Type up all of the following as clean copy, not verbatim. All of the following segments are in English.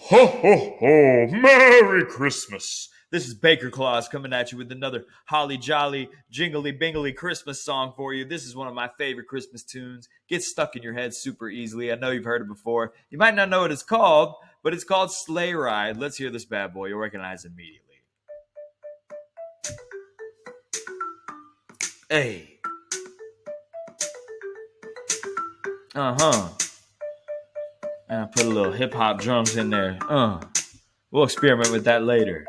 Ho, ho, ho! Merry Christmas! This is Baker Claus coming at you with another holly jolly, jingly bingly Christmas song for you. This is one of my favorite Christmas tunes. Gets stuck in your head super easily. I know you've heard it before. You might not know what it's called, but it's called Sleigh Ride. Let's hear this bad boy. You'll recognize it immediately. Hey. Uh-huh. And I put a little hip-hop drums in there. We'll experiment with that later.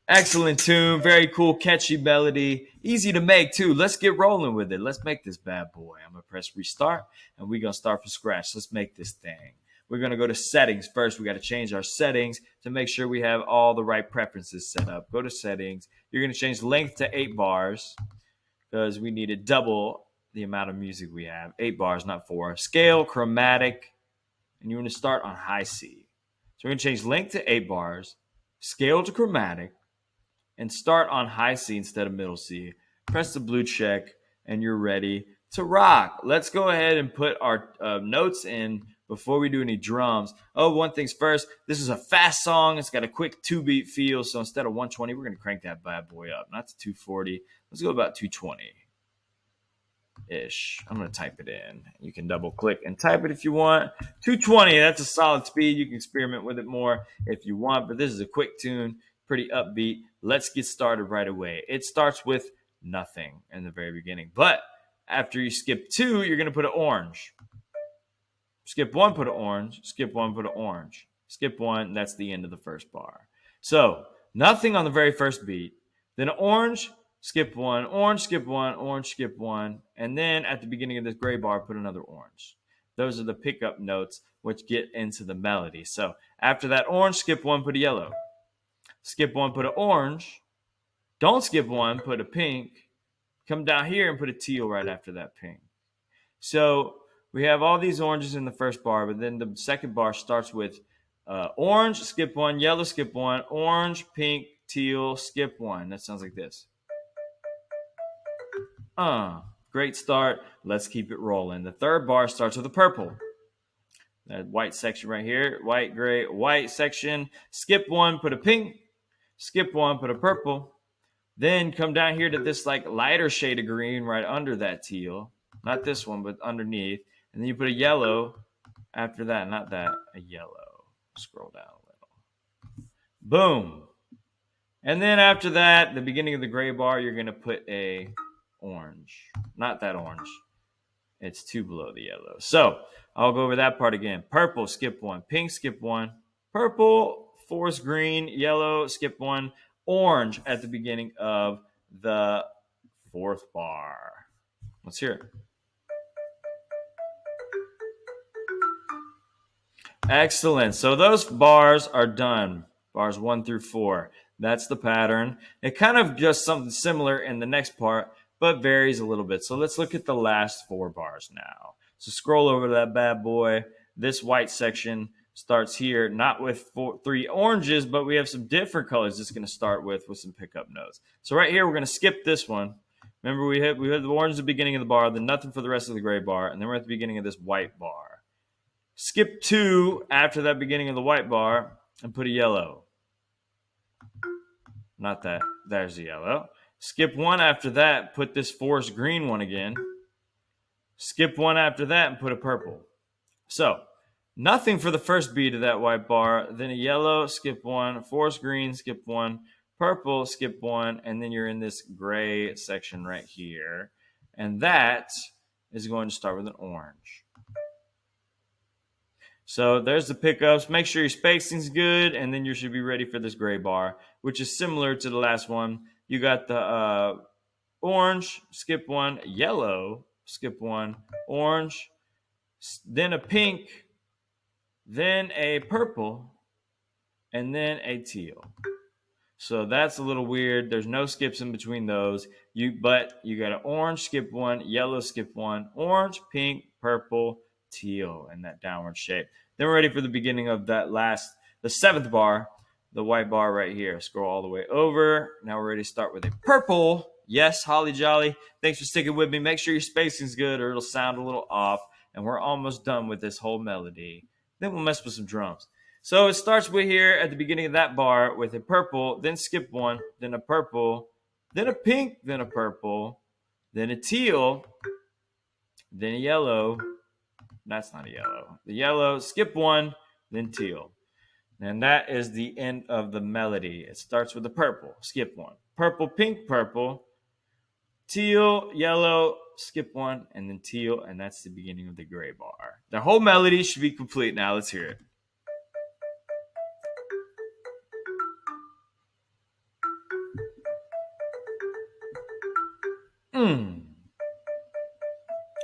Excellent tune, very cool, catchy melody, easy to make too. Let's get rolling with it. Let's make this bad boy. I'm gonna press restart, and we're gonna start from scratch. Let's make this thing. We're gonna go to settings first. We got to change our settings to make sure we have all the right preferences set up. Go to settings. You're gonna change length to 8 bars because we need to double the amount of music we have. 8 bars, not 4. Scale, chromatic, and you want to start on high C. So we're gonna change length to 8 bars, scale to chromatic, and start on high C instead of middle C. Press the blue check, and you're ready to rock. Let's go ahead and put our notes in before we do any drums. Oh, one thing's first. This is a fast song. It's got a quick 2-beat feel, so instead of 120, we're going to crank that bad boy up. Not to 240. Let's go about 220-ish. I'm going to type it in. You can double-click and type it if you want. 220, that's a solid speed. You can experiment with it more if you want, but this is a quick tune. Pretty upbeat. Let's get started right away. It starts with nothing in the very beginning. But after you skip 2, you're going to put an orange. Skip 1, put an orange. Skip 1, put an orange. Skip 1, that's the end of the first bar. So, nothing on the very first beat. Then an orange, skip 1. Orange, skip 1. Orange, skip 1. And then at the beginning of this gray bar, put another orange. Those are the pickup notes which get into the melody. So, after that orange, skip 1, put a yellow. Skip 1, put an orange. Don't skip 1, put a pink. Come down here and put a teal right after that pink. So we have all these oranges in the first bar, but then the second bar starts with orange, skip 1, yellow, skip 1, orange, pink, teal, skip 1. That sounds like this. Great start. Let's keep it rolling. The third bar starts with a purple. That white section right here, white, gray, white section. Skip 1, put a pink. Skip 1, put a purple. Then come down here to this like lighter shade of green right under that teal. Not this one, but underneath. And then you put a yellow after that. Not that, a yellow. Scroll down a little. Boom. And then after that, the beginning of the gray bar, you're going to put a orange. Not that orange. It's 2 below the yellow. So I'll go over that part again. Purple, skip 1. Pink, skip 1. Purple, forest green, yellow, skip 1. Orange at the beginning of the 4th bar. Let's hear it. Excellent. So those bars are done. Bars 1 through 4. That's the pattern. It kind of does something similar in the next part, but varies a little bit. So let's look at the last 4 bars now. So scroll over to that bad boy. This white section starts here, not with 3 oranges, but we have some different colors it's going to start with some pickup notes. So right here, we're going to skip this one. Remember, we had the orange at the beginning of the bar, then nothing for the rest of the gray bar, and then we're at the beginning of this white bar. Skip 2 after that beginning of the white bar and put a yellow. Not that. There's the yellow. Skip 1 after that, put this forest green one again. Skip 1 after that and put a purple. So, nothing for the first beat of that white bar, then a yellow, skip 1, forest green, skip 1, purple, skip 1, and then you're in this gray section right here. And that is going to start with an orange. So there's the pickups. Make sure your spacing's good, and then you should be ready for this gray bar, which is similar to the last one. You got the orange, skip 1, yellow, skip 1, orange, then a pink, then a purple, and then a teal. So that's a little weird. There's no skips in between those. But you got an orange, skip 1, yellow, skip 1, orange, pink, purple, teal in that downward shape. Then we're ready for the beginning of the 7th bar, the white bar right here. Scroll all the way over. Now we're ready to start with a purple. Yes, holly jolly. Thanks for sticking with me. Make sure your spacing's good or it'll sound a little off. And we're almost done with this whole melody. Then we'll mess with some drums. So it starts with here at the beginning of that bar with a purple, then skip one, then a purple, then a pink, then a purple, then a teal, then a yellow. That's not a yellow. The yellow, skip one, then teal. And that is the end of the melody. It starts with the purple, skip one. Purple, pink, purple, teal, yellow, skip one, and then teal, and that's the beginning of the gray bar. The whole melody should be complete now. Let's hear it.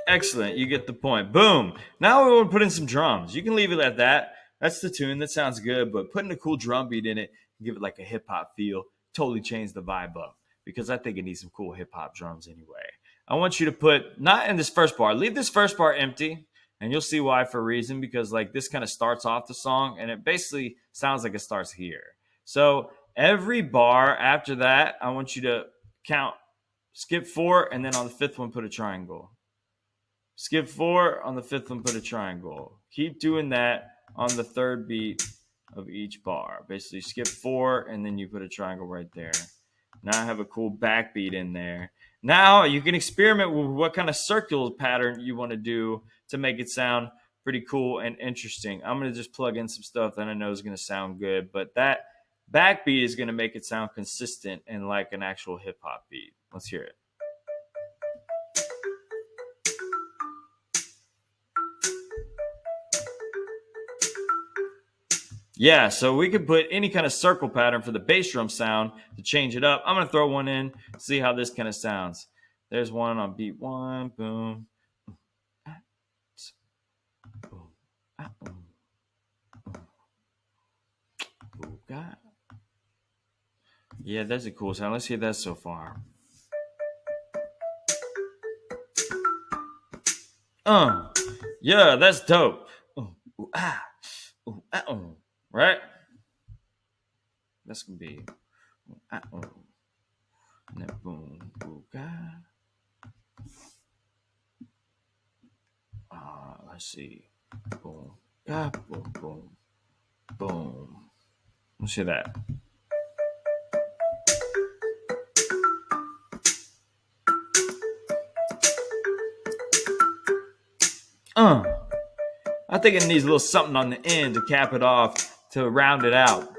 Excellent. You get the point. Boom. Now we want to put in some drums. You can leave it at that. That's the tune. That sounds good. But putting a cool drum beat in it, give it like a hip hop feel, totally change the vibe up. Because I think it needs some cool hip hop drums anyway. I want you to put, not in this first bar, leave this first bar empty. And you'll see why for a reason. Because like this kind of starts off the song and it basically sounds like it starts here. So every bar after that, I want you to count, skip 4, and then on the 5th one, put a triangle. Skip 4, on the 5th one, put a triangle. Keep doing that on the 3rd beat of each bar. Basically, skip 4, and then you put a triangle right there. Now I have a cool backbeat in there. Now you can experiment with what kind of circular pattern you want to do to make it sound pretty cool and interesting. I'm going to just plug in some stuff that I know is going to sound good, but that backbeat is going to make it sound consistent and like an actual hip-hop beat. Let's hear it. Yeah, so we could put any kind of circle pattern for the bass drum sound to change it up. I'm going to throw one in, see how this kind of sounds. There's one on beat 1, boom. Yeah, that's a cool sound. Let's hear that so far. Yeah, that's dope. Right? That's gonna be boom, let's see. Boom, boom, boom, boom. Let's hear that. I think it needs a little something on the end to cap it off, to round it out.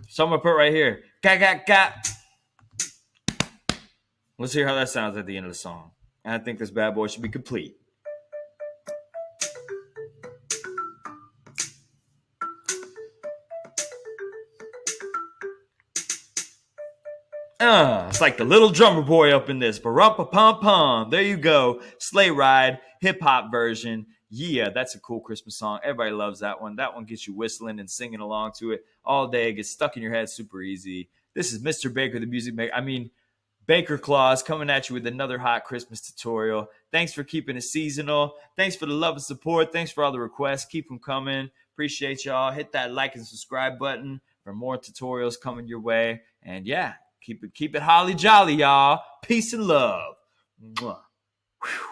So I'm gonna put right here. Let's hear how that sounds at the end of the song. And I think this bad boy should be complete. It's like the little drummer boy up in this. Ba-rum-pa-pum-pum. There you go. Sleigh Ride, hip-hop version. Yeah, that's a cool Christmas song. Everybody loves that one. That one gets you whistling and singing along to it all day. It gets stuck in your head super easy. This is Mr. Baker, the music maker. Baker Claus coming at you with another hot Christmas tutorial. Thanks for keeping it seasonal. Thanks for the love and support. Thanks for all the requests. Keep them coming. Appreciate y'all. Hit that like and subscribe button for more tutorials coming your way. And yeah, keep it holly jolly, y'all. Peace and love. Mwah. Whew.